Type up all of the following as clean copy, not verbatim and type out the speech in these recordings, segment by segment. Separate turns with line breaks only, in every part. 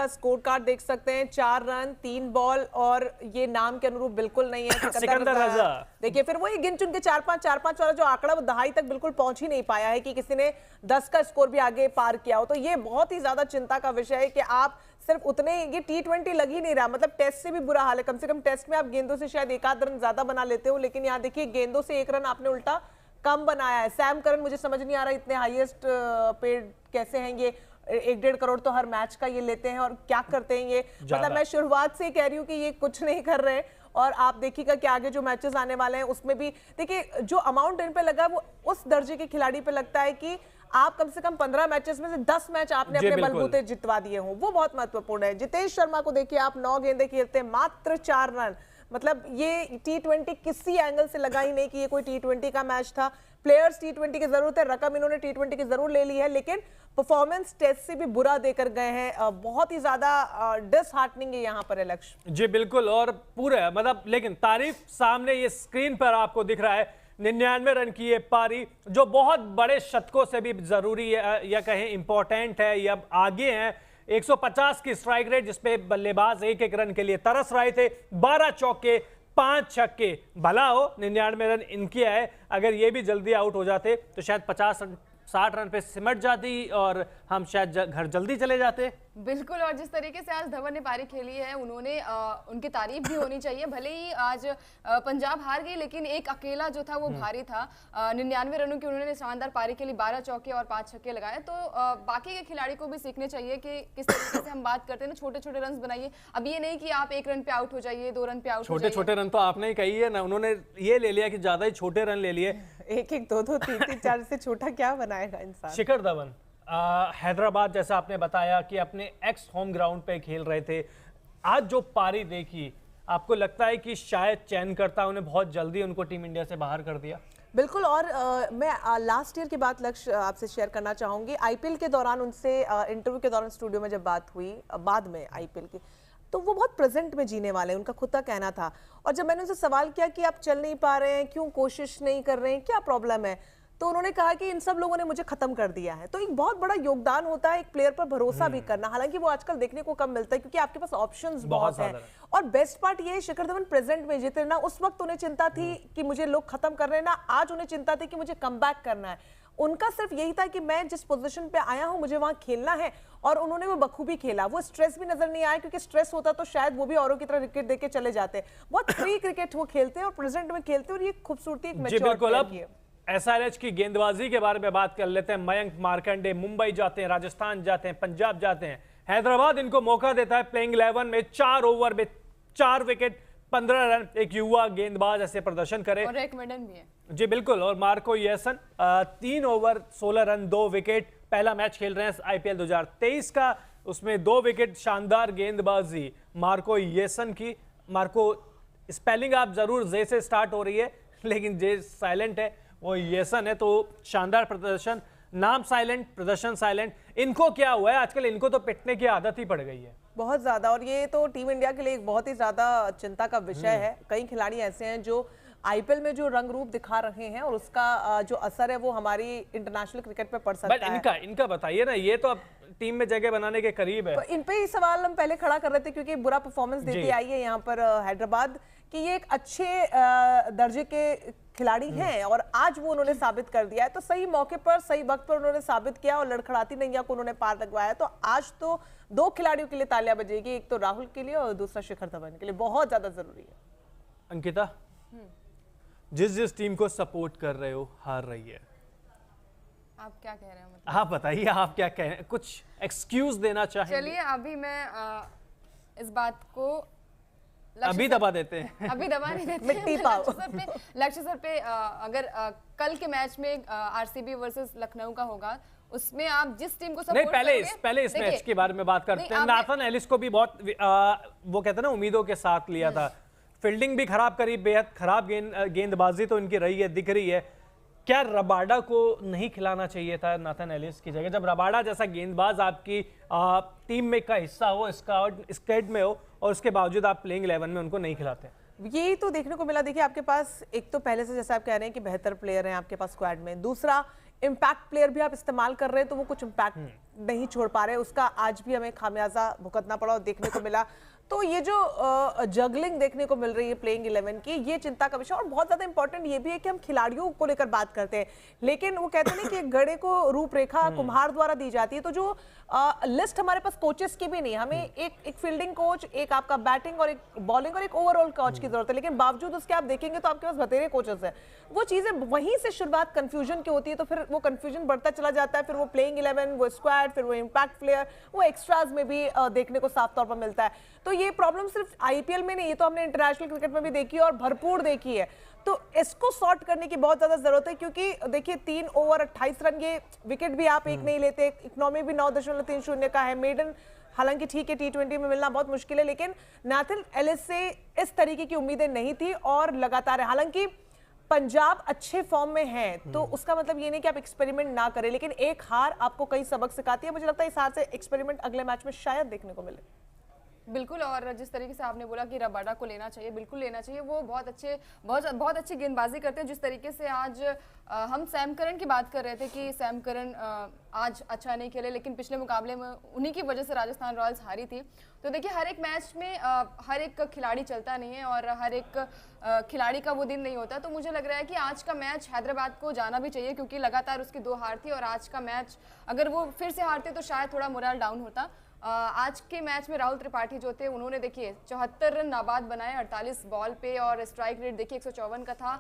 का score card देख सकते हैं, 4 रन 3 बॉल, और ये नाम के अनुरूप बिल्कुल नहीं है
सिकंदर रजा।
देखिए फिर वही गिन चुन के 4-5 वाला जो आंकड़ा, वो दहाई तक बिल्कुल पहुंच ही नहीं पाया है कि किसी ने 10 का स्कोर भी आगे पार किया हो। तो ये बहुत ही ज्यादा चिंता का विषय है कि आप सिर्फ उतने, ये T20 लग ही नहीं रहा, मतलब टेस्ट से भी बुरा हाल है। कम से कम टेस्ट में आप गेंदों से शायद 1 आध रन ज्यादा बना लेते हो, लेकिन यहाँ देखिए गेंदों से 1 रन आपने उल्टा कम बनाया है। सैम करन, मुझे समझ नहीं आ रहा इतने हाईएस्ट पेड कैसे हैं ये, 1-1.5 करोड़ तो हर मैच का ये लेते हैं, और क्या करते हैं ये। मतलब मैं शुरुआत से ही कह रही हूँ कि ये कुछ नहीं कर रहे हैं, और आप देखिएगा कि आगे जो मैचेस आने वाले हैं उसमें भी देखिए जो अमाउंट इन पे लगा वो उस दर्जे के खिलाड़ी पे लगता है कि आप कम से कम 15 मैचेस में से 10 मैच आपने अपने बलबूते जितवा दिए हों, वो बहुत महत्वपूर्ण है। जितेश शर्मा को देखिए आप, 9 गेंदें खेलते हैं, मात्र 4 रन। मतलब ये T20 किसी एंगल से लगा ही नहीं कि ये कोई T20 का मैच था। प्लेयर्स T20 की जरूरत है, रकम इन्होंने T20 की जरूर ले ली है, लेकिन परफॉर्मेंस टेस्ट से भी बुरा देकर गए हैं। बहुत ही ज्यादा डिसहार्टनिंग है यहाँ पर लक्ष्य।
जी बिल्कुल, और पूरे मतलब लेकिन तारीफ सामने ये स्क्रीन पर आपको दिख रहा है, 99 रन की ये पारी जो बहुत बड़े शतकों से भी जरूरी है या कहें इंपॉर्टेंट है, या आगे हैं। 150 की स्ट्राइक रेट जिसपे बल्लेबाज 1-1 रन के लिए तरस रहे थे, 12 चौके 5 छक्के। भला हो 99 रन इनकी है, अगर ये भी जल्दी आउट हो जाते तो शायद 50-60 रन पे सिमट जाती और हम शायद घर जल्दी चले जाते।
बिल्कुल, और जिस तरीके से आज धवन ने पारी खेली है, उन्होंने उनकी तारीफ भी होनी चाहिए। भले ही आज पंजाब हार गई, लेकिन एक अकेला जो था वो भारी था। 99 रनों की उन्होंने शानदार पारी खेली, 12 चौके और 5 छक्के लगाए। तो बाकी के खिलाड़ी को भी सीखने चाहिए कि किस तरीके से हम बात करते हैं ना, छोटे छोटे रन बनाइए। अब ये नहीं कि आप 1 रन पे आउट हो जाइए, 2 रन पे आउट हो जाइए।
छोटे रन तो आपने ही कही है ना, उन्होंने ये ले लिया कि ज्यादा ही छोटे रन ले लिए।
1-1, 2-2, 3-3, 4 से छोटा क्या बनाएगा इंसान।
शिखर धवन हैदराबाद, जैसा आपने बताया कि अपने एक्स होम ग्राउंड पे खेल रहे थे, आज जो पारी देखी, आपको लगता है कि शायद चयनकर्ता उन्हें बहुत जल्दी उनको टीम इंडिया से बाहर कर दिया?
बिल्कुल, और मैं लास्ट ईयर की बात लक्ष्य आपसे शेयर करना चाहूँगी। आईपीएल के दौरान उनसे इंटरव्यू के दौरान स्टूडियो में जब बात हुई बाद में आईपीएल की, तो वो बहुत प्रेजेंट में जीने वाले हैं, उनका खुद का कहना था। और जब मैंने उनसे सवाल किया कि आप चल नहीं पा रहे हैं, क्यों कोशिश नहीं कर रहे हैं, क्या प्रॉब्लम है, तो उन्होंने कहा कि इन सब लोगों ने मुझे खत्म कर दिया है। तो एक बहुत बड़ा योगदान होता है एक प्लेयर पर भरोसा भी करना, हालांकि वो आजकल देखने को कम मिलता है क्योंकि आपके पास ऑप्शंस बहुत हैं। और बेस्ट पार्ट ये है, शिखर धवन प्रेजेंट में जीते ना, उस वक्त उन्हें चिंता थी कि मुझे लोग खत्म कर रहे हैं ना, आज उन्हें चिंता थी कि मुझे कमबैक करना है। उनका सिर्फ यही था कि मैं जिस पोजीशन पे आया हूं मुझे वहां खेलना है, और उन्होंने वो बखूबी खेला। वो स्ट्रेस भी नजर नहीं आया, क्योंकि स्ट्रेस होता तो शायद वो भी औरों की तरह विकेट देके चले जाते। बहुत फ्री क्रिकेट वो खेलते हैं और प्रेजेंट में खेलते हैं, और ये खूबसूरती एक मैच्योर प्लेयर की है।
एसआरएच की गेंदबाजी के बारे में बात कर लेते हैं। मयंक मार्कंडे मुंबई जाते हैं, राजस्थान जाते हैं, पंजाब जाते हैं, हैदराबाद इनको मौका देता है प्लेइंग 11 में 4 ओवर में 4 विकेट 15 रन। एक युवा गेंदबाज ऐसे प्रदर्शन करे,
और एक मेडन भी है।
जी बिल्कुल, और मार्को येसन 3 ओवर 16 रन 2 विकेट। पहला मैच खेल रहे हैं आईपीएल 2023 का, उसमें 2 विकेट। शानदार गेंदबाजी मार्को येसन की। मार्को स्पेलिंग आप जरूर जे से स्टार्ट हो रही है, लेकिन जे साइलेंट है, वो येसन है। तो शानदार प्रदर्शन, नाम साइलेंट, प्रदर्शन साइलेंट। इनको क्या हुआ है आजकल, इनको तो पिटने की आदत ही पड़ गई है
बहुत ज्यादा, और ये तो टीम इंडिया के लिए एक बहुत ही ज्यादा चिंता का विषय है। कई खिलाड़ी ऐसे हैं जो आईपीएल में जो रंग रूप दिखा रहे हैं, और उसका जो असर है वो हमारी इंटरनेशनल क्रिकेट पे पड़ सकता है।
इनका बताइए ना, ये तो अब टीम में जगह बनाने के करीब है।
तो इन पे ही सवाल हम पहले खड़ा कर रहे थे, क्योंकि बुरा परफॉर्मेंस देती आई है यहाँ पर हैदराबाद, कि ये एक अच्छे दर्जे के खिलाड़ी हैं, और आज वो उन्होंने साबित कर दिया है। तो सही मौके पर सही वक्त पर उन्होंने साबित किया, और लड़खड़ाती नैया को उन्होंने पार लगवाया। तो आज तो 2 खिलाड़ियों के लिए तालियां बजेगी, एक तो राहुल के लिए और दूसरा शिखर धवन के लिए। बहुत ज्यादा जरूरी है।
अंकिता, जिस टीम को सपोर्ट कर रहे हो हार रही है,
आप क्या कह रहे हैं? मतलब
आप बताइए, आप क्या कह रहे हैं, कुछ एक्सक्यूज देना चाहेंगे?
चलिए, अभी मैं इस बात को
अभी दबा देते हैं।
अभी दबा नहीं देते।
मिट्टी पाओ।
लक्ष्य सर पे अगर कल के मैच में आरसीबी वर्सेस लखनऊ का होगा, उसमें आप जिस टीम को सपोर्ट
पहले इस मैच के बारे में बात करते हैं। नाथन एलिस को भी बहुत वो कहते हैं ना, उम्मीदों के साथ लिया था। फील्डिंग भी खराब करी, बेहद खराब गेंदबाजी तो इनकी रही है, दिख रही है। क्या रबाडा को नहीं खिलाना चाहिए था नाथन एलिस की जगह, जब रबाडा जैसा गेंदबाज आपकी टीम में का हिस्सा हो, स्क्वाड में हो, और उसके बावजूद आप प्लेइंग 11 में उनको नहीं खिलाते?
यही तो देखने को मिला। देखिए, आपके पास एक तो पहले से जैसा आप कह रहे हैं कि बेहतर प्लेयर हैं आपके पास स्क्वाड में, दूसरा इम्पैक्ट प्लेयर भी आप इस्तेमाल कर रहे हैं तो वो कुछ इम्पैक्ट नहीं छोड़ पा रहे, उसका आज भी हमें खामियाजा भुगतना पड़ा और देखने को मिला। तो ये जो जगलिंग देखने को मिल रही है प्लेइंग 11 की, ये चिंता का विषय। और बहुत ज्यादा इंपॉर्टेंट ये भी है कि हम खिलाड़ियों को लेकर बात करते हैं, लेकिन वो कहते हैं कि एक गड़े को रूपरेखा कुम्हार द्वारा दी जाती है। तो जो लिस्ट हमारे पास कोचेस की भी नहीं, हमें एक फील्डिंग कोच, एक आपका बैटिंग और एक बॉलिंग और एक ओवरऑल कोच की जरूरत है, लेकिन बावजूद उसके आप देखेंगे तो आपके पास बतेरे कोचेस हैं। वो चीजें वहीं से शुरुआत कंफ्यूजन की होती है, तो फिर वो कंफ्यूजन बढ़ता चला जाता है। फिर वो प्लेइंग 11, वो स्क्वाड, फिर वो इम्पैक्ट प्लेयर, वो एक्स्ट्राज में भी देखने को साफ तौर पर मिलता है। तो ये प्रॉब्लम सिर्फ आईपीएल में नहीं, ये तो हमने इंटरनेशनल क्रिकेट में भी देखी है और भरपूर देखी है। तो इसको सॉर्ट करने की बहुत ज्यादा जरूरत है, क्योंकि देखिए 3 ओवर 28 रन, ये विकेट भी आप एक नहीं लेते, इकोनॉमी भी 9.30 का है, मेडन हालांकि ठीक है T20 में मिलना बहुत मुश्किल है, लेकिन नाथन एलिस से इस तरीके की उम्मीदें नहीं थी और लगातार है। हालांकि पंजाब अच्छे फॉर्म में है, तो उसका मतलब ये नहीं कि आप एक्सपेरिमेंट ना करें, लेकिन एक हार आपको कई सबक सिखाती है। मुझे लगता है इस हार से एक्सपेरिमेंट अगले मैच में शायद देखने को मिले।
बिल्कुल, और जिस तरीके से आपने बोला कि रबाडा को लेना चाहिए, बिल्कुल लेना चाहिए। वो बहुत अच्छी गेंदबाजी करते हैं। जिस तरीके से आज हम सैम करन की बात कर रहे थे कि सैम करन आज अच्छा नहीं खेले, लेकिन पिछले मुकाबले में उन्हीं की वजह से राजस्थान रॉयल्स हारी थी। तो देखिए, हर एक मैच में हर एक खिलाड़ी चलता नहीं है और हर एक खिलाड़ी का वो दिन नहीं होता। तो मुझे लग रहा है कि आज का मैच हैदराबाद को जाना भी चाहिए, क्योंकि लगातार उसकी 2 हार थी और आज का मैच अगर वो फिर से हारते तो शायद थोड़ा मोरल डाउन होता। आज के मैच में राहुल त्रिपाठी जो थे, उन्होंने देखिए 74 रन नाबाद बनाए 48 बॉल पे, और स्ट्राइक रेट देखिए 154 का था।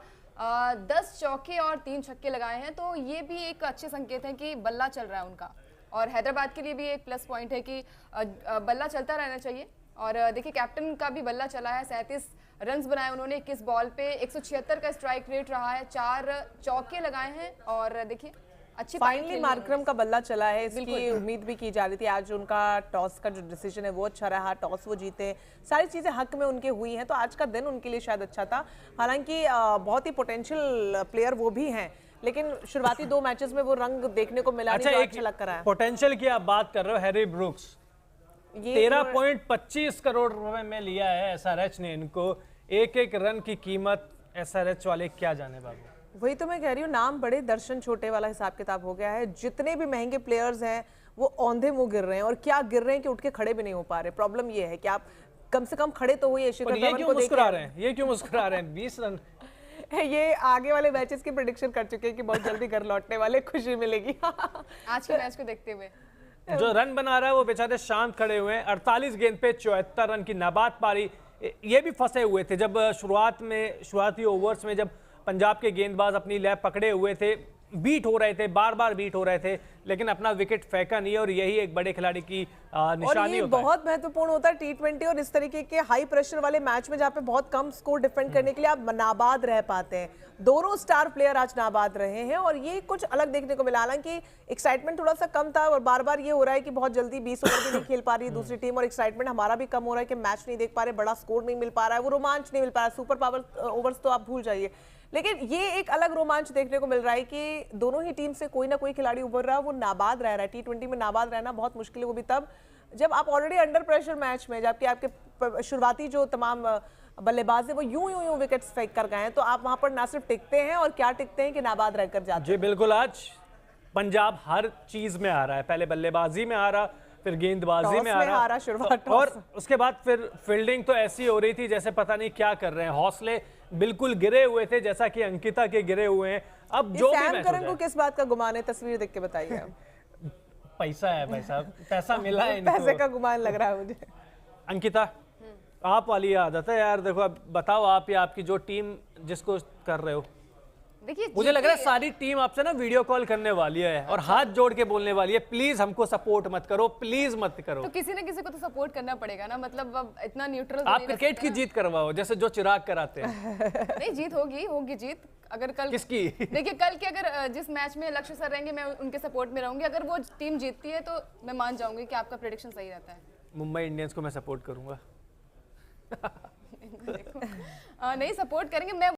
10 चौके और 3 छक्के लगाए हैं, तो ये भी एक अच्छे संकेत है कि बल्ला चल रहा है उनका। और हैदराबाद के लिए भी एक प्लस पॉइंट है कि बल्ला चलता रहना चाहिए। और देखिए, कैप्टन का भी बल्ला चला है, 37 रन बनाए उन्होंने 21 बॉल पे, 176 का स्ट्राइक रेट रहा है, 4 चौके लगाए हैं। और देखिए, अच्छी
फाइनली मार्करम का बल्ला चला है, इसकी उम्मीद भी की जा रही थी। आज उनका टॉस का जो डिसीजन है वो अच्छा रहा, टॉस वो जीते, सारी चीजें हक में उनके हुई हैं, तो आज का दिन उनके लिए शायद अच्छा था। हालांकि बहुत ही पोटेंशियल प्लेयर वो भी हैं, लेकिन शुरुआती 2 मैचेस में वो रंग देखने को मिला नहीं, अच्छा लग रहा है।
पोटेंशियल की आप बात कर रहे हो, हैरी ब्रूक्स 13.25 करोड़ रुपए में लिया है एसआरएच ने इनको। एक रन की कीमत एसआरएच वाले क्या जाने बाबू।
वही तो मैं कह रही हूँ, नाम बड़े दर्शन छोटे वाला हिसाब किताब हो गया है। जितने भी महंगे प्लेयर्स हैं वो औंधे मुंह गिर रहे हैं, और क्या गिर रहे हैं कि उठ के खड़े भी नहीं हो पा रहे। प्रॉब्लम ये है कि आप कम से कम खड़े तो हुए।
ये क्यों मुस्कुरा रहे हैं, ये क्यों मुस्कुरा रहे हैं? 20 रन
ये आगे वाले मैचेस की प्रेडिक्शन कर चुके हैं कि बहुत जल्दी घर लौटने वाले, खुशी मिलेगी
आज के मैच को देखते हुए।
जो रन बना रहा है वो बेचारे शांत खड़े हुए हैं। 48 गेंद पे 74 रन की नाबाद पारी। ये भी फंसे हुए थे जब शुरुआती ओवर्स में, जब पंजाब के गेंदबाज अपनी लय पकड़े हुए थे, बीट हो रहे थे, बार बार बीट हो रहे थे, लेकिन अपना विकेट फेंका नहीं। और यही एक बड़े खिलाड़ी की निशानी होता है।
बहुत महत्वपूर्ण होता है T20 और इस तरीके के हाई प्रेशर वाले मैच में, जहाँ पे बहुत कम स्कोर डिफेंड करने के लिए आप नाबाद रह पाते हैं। दोनों स्टार प्लेयर आज नाबाद रहे हैं और ये कुछ अलग देखने को मिला। हालांकि एक्साइटमेंट थोड़ा सा कम था और बार बार ये हो रहा है कि बहुत जल्दी 20 ओवर भी नहीं खेल पा रही है दूसरी टीम, और एक्साइटमेंट हमारा भी कम हो रहा है कि मैच नहीं देख पा रहे, बड़ा स्कोर नहीं मिल पा रहा है, वो रोमांच नहीं मिल पा रहा है। सुपर पावर ओवर्स तो आप भूल जाइए, लेकिन ये एक अलग रोमांच देखने को मिल रहा है कि दोनों ही टीम से कोई ना कोई खिलाड़ी उभर रहा है, वो नाबाद रह रहा है। T20 में नाबाद रहना बहुत मुश्किल है, वो भी तब जब आप ऑलरेडी अंडर प्रेशर मैच में, जबकि आपके शुरुआती जो तमाम बल्लेबाज है वो यूं विकेट्स फेंक कर गए हैं, तो आप वहां पर ना सिर्फ टिकते हैं और क्या टिकते हैं कि नाबाद रहकर जाते हैं।
जी बिल्कुल, आज पंजाब हर चीज में आ रहा है। पहले बल्लेबाजी में आ रहा, फिर गेंदबाजी में आ रहा,
शुरुआत
और उसके बाद फिर फील्डिंग तो ऐसी हो रही थी जैसे पता नहीं क्या कर रहे हैं। हौसले बिल्कुल गिरे हुए थे, जैसा कि अंकिता के गिरे हुए हैं। अब जो भी मैच
करण को किस बात का गुमान है, तस्वीर देख के बताइए।
पैसा है भाई साहब, पैसा मिला है इनको।
पैसे का गुमान लग रहा है मुझे।
अंकिता, आप वाली आदत है यार। देखो, अब बताओ आप या आपकी जो टीम जिसको कर रहे हो,
देखिए
मुझे लग रहा है सारी टीम आपसे ना वीडियो कॉल करने वाली है और हाथ जोड़ के बोलने वाली है, प्लीज हमको सपोर्ट मत करो, प्लीज मत करो।
तो किसी न किसी को तो सपोर्ट करना पड़ेगा ना, मतलब अब इतना न्यूट्रल
आप क्रिकेट की जीत करवाओ, जैसे जो चिराग कराते हैं।
नहीं, जीत होगी जीत। अगर कल
किसकी?
देखिए, कल के अगर जिस मैच में लक्ष्य सर रहेंगे, मैं उनके सपोर्ट में रहूंगी। अगर वो टीम जीतती है तो मैं मान जाऊंगी कि आपका प्रेडिक्शन सही रहता है।
मुंबई इंडियंस को मैं सपोर्ट करूंगा।
नहीं, सपोर्ट करेंगे। मैं